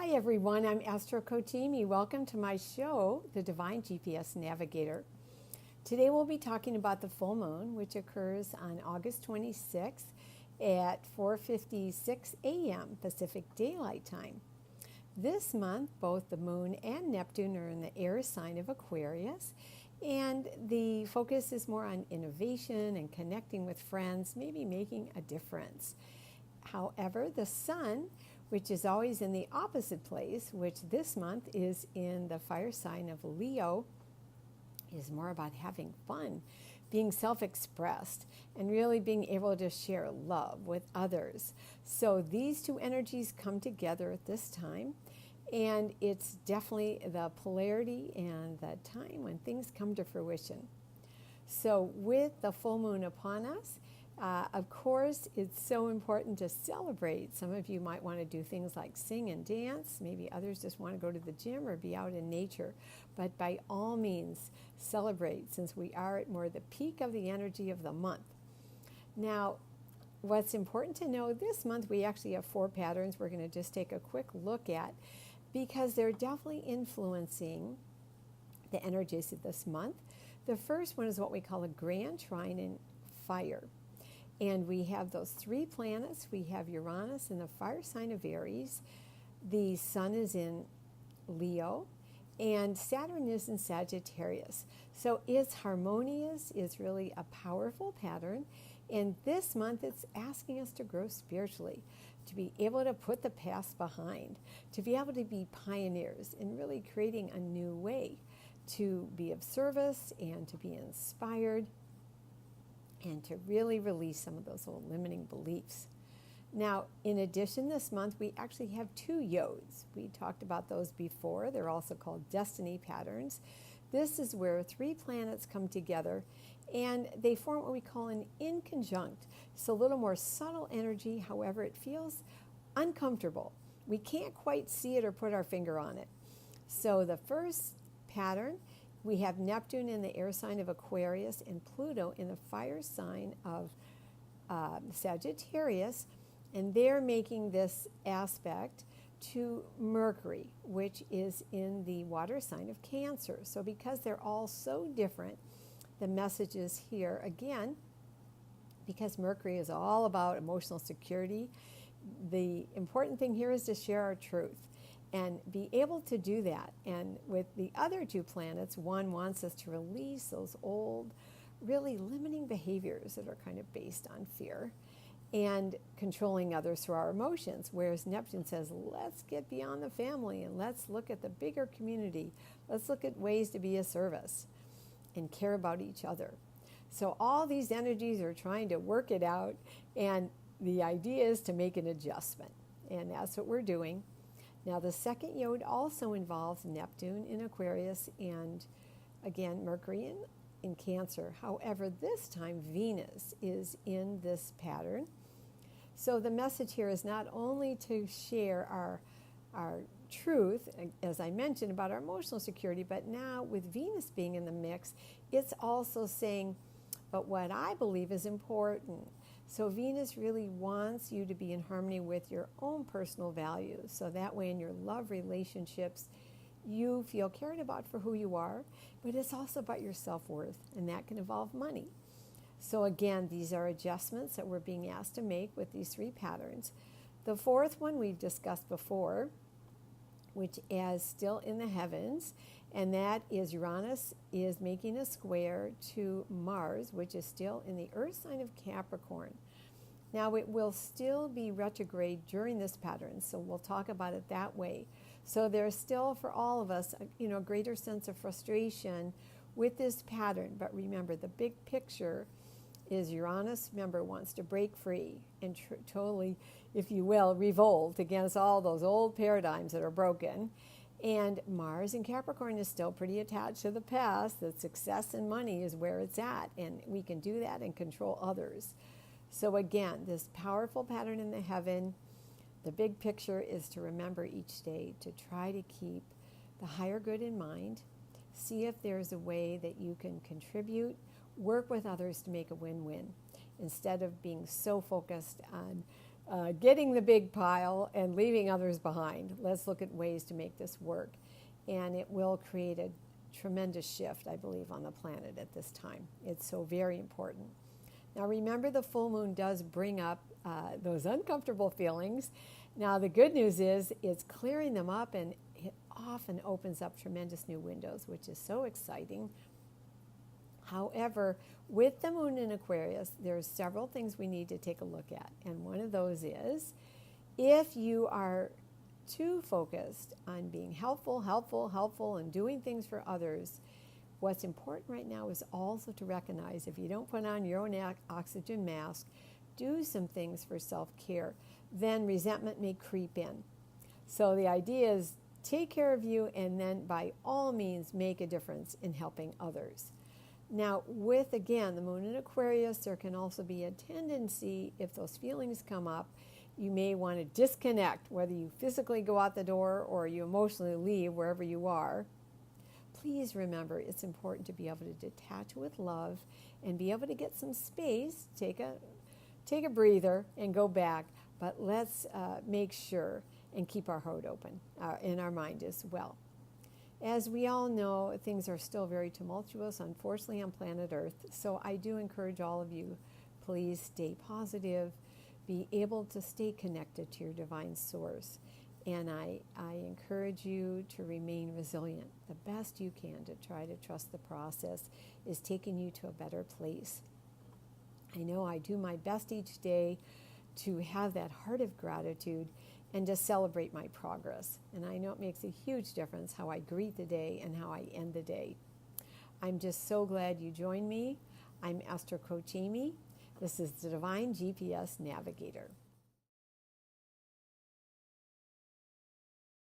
Hi everyone, I'm Astro Kotimi. Welcome to my show, The Divine GPS Navigator. Today we'll be talking about the full moon, which occurs on August 26th at 4:56 a.m. Pacific Daylight Time. This month, both the moon and Neptune are in the air sign of Aquarius, and the focus is more on innovation and connecting with friends, maybe making a difference. However, the sun, which is always in the opposite place, which this month is in the fire sign of Leo, is more about having fun, being self-expressed, and really being able to share love with others. So these two energies come together at this time, and it's definitely the polarity and the time when things come to fruition. So with the full moon upon us, of course, it's so important to celebrate. Some of you might want to do things like sing and dance. Maybe others just want to go to the gym or be out in nature. But by all means, celebrate, since we are at more the peak of the energy of the month. Now, what's important to know, this month we actually have 4 patterns we're going to just take a quick look at, because they're definitely influencing the energies of this month. The first one is what we call a grand trine in fire. And we have those 3 planets. We have Uranus in the fire sign of Aries. The sun is in Leo. And Saturn is in Sagittarius. So it's harmonious. It's really a powerful pattern. And this month it's asking us to grow spiritually, to be able to put the past behind, to be able to be pioneers in really creating a new way, to be of service and to be inspired, and to really release some of those old limiting beliefs. Now, in addition, this month we actually have 2 yods. We talked about those before. They're also called destiny patterns. This is where 3 planets come together and they form what we call an inconjunct. It's a little more subtle energy, however, it feels uncomfortable. We can't quite see it or put our finger on it. So the first pattern, we have Neptune in the air sign of Aquarius and Pluto in the fire sign of Sagittarius, and they're making this aspect to Mercury, which is in the water sign of Cancer. So because they're all so different, the message is here again, because Mercury is all about emotional security, the important thing here is to share our truth and be able to do that. And with the other 2 planets, one wants us to release those old, really limiting behaviors that are kind of based on fear and controlling others through our emotions, whereas Neptune says, let's get beyond the family and let's look at the bigger community. Let's look at ways to be of service and care about each other. So all these energies are trying to work it out, and the idea is to make an adjustment, and that's what we're doing. Now, the second yod also involves Neptune in Aquarius and, again, Mercury in Cancer. However, this time Venus is in this pattern. So the message here is not only to share our truth, as I mentioned, about our emotional security, but now with Venus being in the mix, it's also saying, but what I believe is important. So Venus really wants you to be in harmony with your own personal values. So that way in your love relationships, you feel cared about for who you are, but it's also about your self-worth, and that can involve money. So again, these are adjustments that we're being asked to make with these 3 patterns. The fourth one we've discussed before, which is still in the heavens, and that is Uranus is making a square to Mars, which is still in the earth sign of Capricorn. Now, it will still be retrograde during this pattern, so we'll talk about it that way. So there's still, for all of us, a greater sense of frustration with this pattern. But remember, the big picture is Uranus, remember, wants to break free and totally, if you will, revolt against all those old paradigms that are broken. And Mars in Capricorn is still pretty attached to the past, that success and money is where it's at, and we can do that and control others. So again, this powerful pattern in the heaven, the big picture is to remember each day to try to keep the higher good in mind, see if there's a way that you can contribute, work with others to make a win-win, instead of being so focused on getting the big pile and leaving others behind. Let's look at ways to make this work. And it will create a tremendous shift, I believe, on the planet at this time. It's so very important. Now remember, the full moon does bring up those uncomfortable feelings. Now the good news is it's clearing them up, and it often opens up tremendous new windows, which is so exciting. However, with the moon in Aquarius, there's several things we need to take a look at. And one of those is, if you are too focused on being helpful, and doing things for others, what's important right now is also to recognize, if you don't put on your own oxygen mask, do some things for self-care, then resentment may creep in. So the idea is, take care of you, and then by all means make a difference in helping others. Now, with, again, the moon in Aquarius, there can also be a tendency, if those feelings come up, you may want to disconnect, whether you physically go out the door or you emotionally leave wherever you are. Please remember, it's important to be able to detach with love and be able to get some space, take a breather and go back. But let's make sure and keep our heart open in our mind as well. As we all know, things are still very tumultuous, unfortunately, on planet Earth. So I do encourage all of you, please stay positive, be able to stay connected to your divine source. And I encourage you to remain resilient. The best you can to try to trust the process is taking you to a better place. I know I do my best each day to have that heart of gratitude and to celebrate my progress. And I know it makes a huge difference how I greet the day and how I end the day. I'm just so glad you joined me. I'm Astro Coach Amy. This is the Divine GPS Navigator.